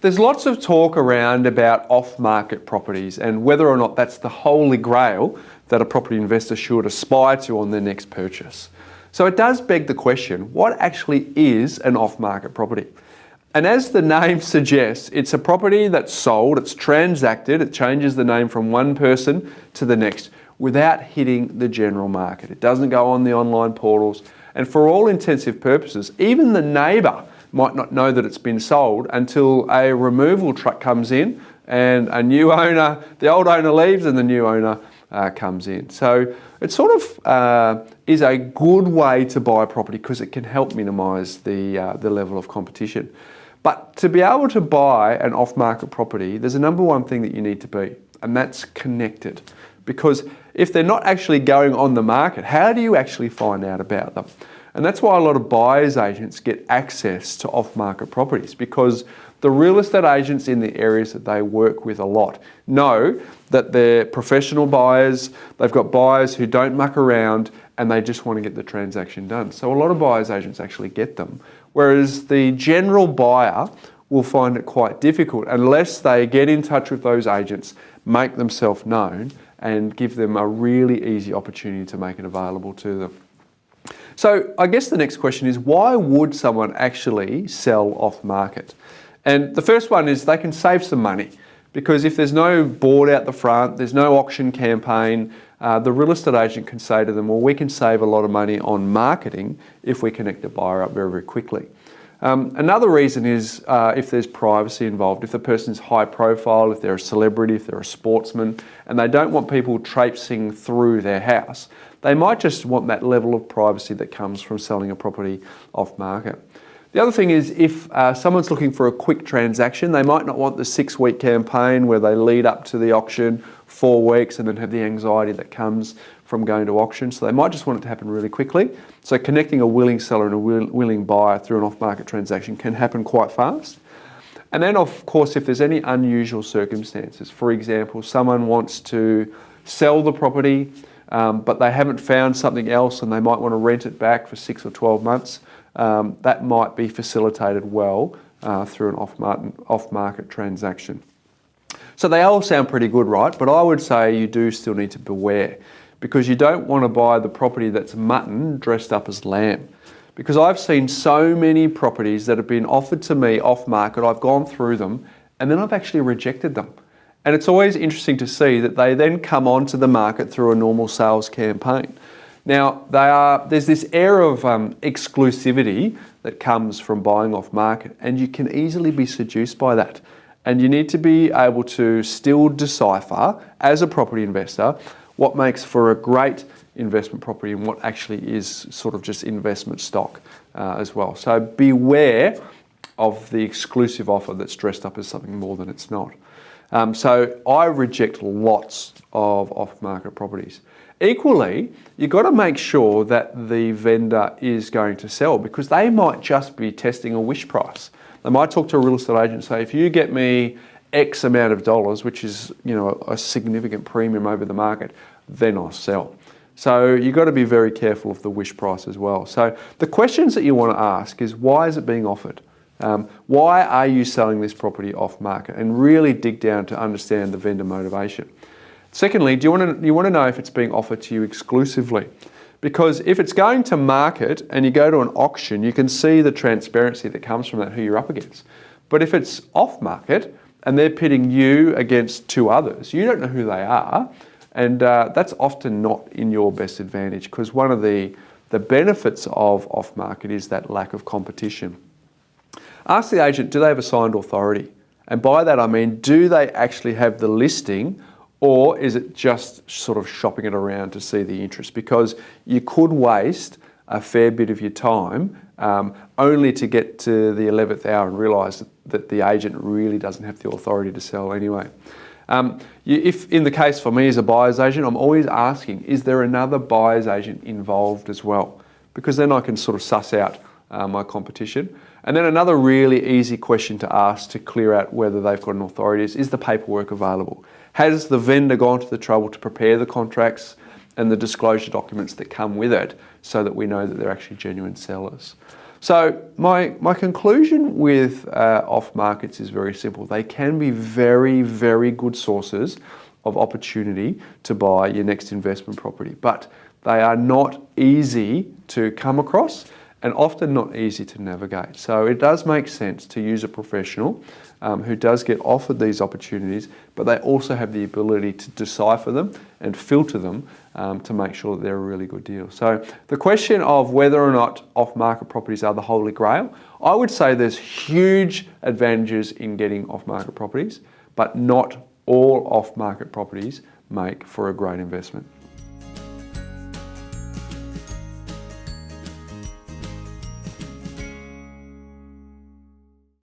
There's lots of talk around about off-market properties and whether or not that's the holy grail that a property investor should aspire to on their next purchase. So it does beg the question, what actually is an off-market property? And as the name suggests, it's a property that's sold, it's transacted, it changes the name from one person to the next without hitting the general market. It doesn't go on the online portals. And for all intensive purposes, even the neighbour might not know that it's been sold until a removal truck comes in and a new owner, the old owner leaves and the new owner comes in. So it sort of is a good way to buy a property because it can help minimise the level of competition. But to be able to buy an off-market property, there's a number one thing that you need to be, and that's connected. Because if they're not actually going on the market, how do you actually find out about them? And that's why a lot of buyers agents get access to off-market properties, because the real estate agents in the areas that they work with a lot know that they're professional buyers, they've got buyers who don't muck around and they just want to get the transaction done. So a lot of buyers agents actually get them, whereas the general buyer will find it quite difficult unless they get in touch with those agents, make themselves known and give them a really easy opportunity to make it available to them. So I guess the next question is, why would someone actually sell off market? And the first one is they can save some money, because if there's no board out the front, there's no auction campaign, the real estate agent can say to them, well, we can save a lot of money on marketing if we connect the buyer up very, very quickly. Another reason is if there's privacy involved, if the person's high profile, if they're a celebrity, if they're a sportsman, and they don't want people traipsing through their house, they might just want that level of privacy that comes from selling a property off market. The other thing is if someone's looking for a quick transaction, they might not want the 6-week campaign where they lead up to the auction 4 weeks and then have the anxiety that comes from going to auction. So they might just want it to happen really quickly. So connecting a willing seller and a willing buyer through an off-market transaction can happen quite fast. And then of course, if there's any unusual circumstances, for example, someone wants to sell the property, but they haven't found something else and they might want to rent it back for 6 or 12 months, that might be facilitated well through an off-market transaction. So they all sound pretty good, right? But I would say you do still need to beware, because you don't want to buy the property that's mutton dressed up as lamb. Because I've seen so many properties that have been offered to me off-market, I've gone through them, and then I've actually rejected them. And it's always interesting to see that they then come onto the market through a normal sales campaign. Now, there's this air of exclusivity that comes from buying off market, and you can easily be seduced by that. And you need to be able to still decipher, as a property investor, what makes for a great investment property and what actually is sort of just investment stock as well. So beware of the exclusive offer that's dressed up as something more than it's not. So I reject lots of off-market properties. Equally, you've got to make sure that the vendor is going to sell, because they might just be testing a wish price. They might talk to a real estate agent and say, if you get me X amount of dollars, which is, you know, a significant premium over the market, then I'll sell. So you've got to be very careful of the wish price as well. So the questions that you want to ask is, why is it being offered? Why are you selling this property off market? And really dig down to understand the vendor motivation. Secondly, do you want to know if it's being offered to you exclusively? Because if it's going to market and you go to an auction, you can see the transparency that comes from that, who you're up against. But if it's off market and they're pitting you against 2 others, you don't know who they are, and that's often not in your best advantage, because one of the benefits of off market is that lack of competition. Ask the agent, do they have a signed authority? And by that I mean, do they actually have the listing, or is it just sort of shopping it around to see the interest? Because you could waste a fair bit of your time only to get to the 11th hour and realise that the agent really doesn't have the authority to sell anyway. If in the case for me as a buyer's agent, I'm always asking, is there another buyer's agent involved as well? Because then I can sort of suss out my competition. And then another really easy question to ask to clear out whether they've got an authority is the paperwork available? Has the vendor gone to the trouble to prepare the contracts and the disclosure documents that come with it so that we know that they're actually genuine sellers? So my conclusion with off markets is very simple. They can be very, very good sources of opportunity to buy your next investment property, but they are not easy to come across and often not easy to navigate. So it does make sense to use a professional who does get offered these opportunities, but they also have the ability to decipher them and filter them to make sure that they're a really good deal. So the question of whether or not off-market properties are the holy grail, I would say there's huge advantages in getting off-market properties, but not all off-market properties make for a great investment.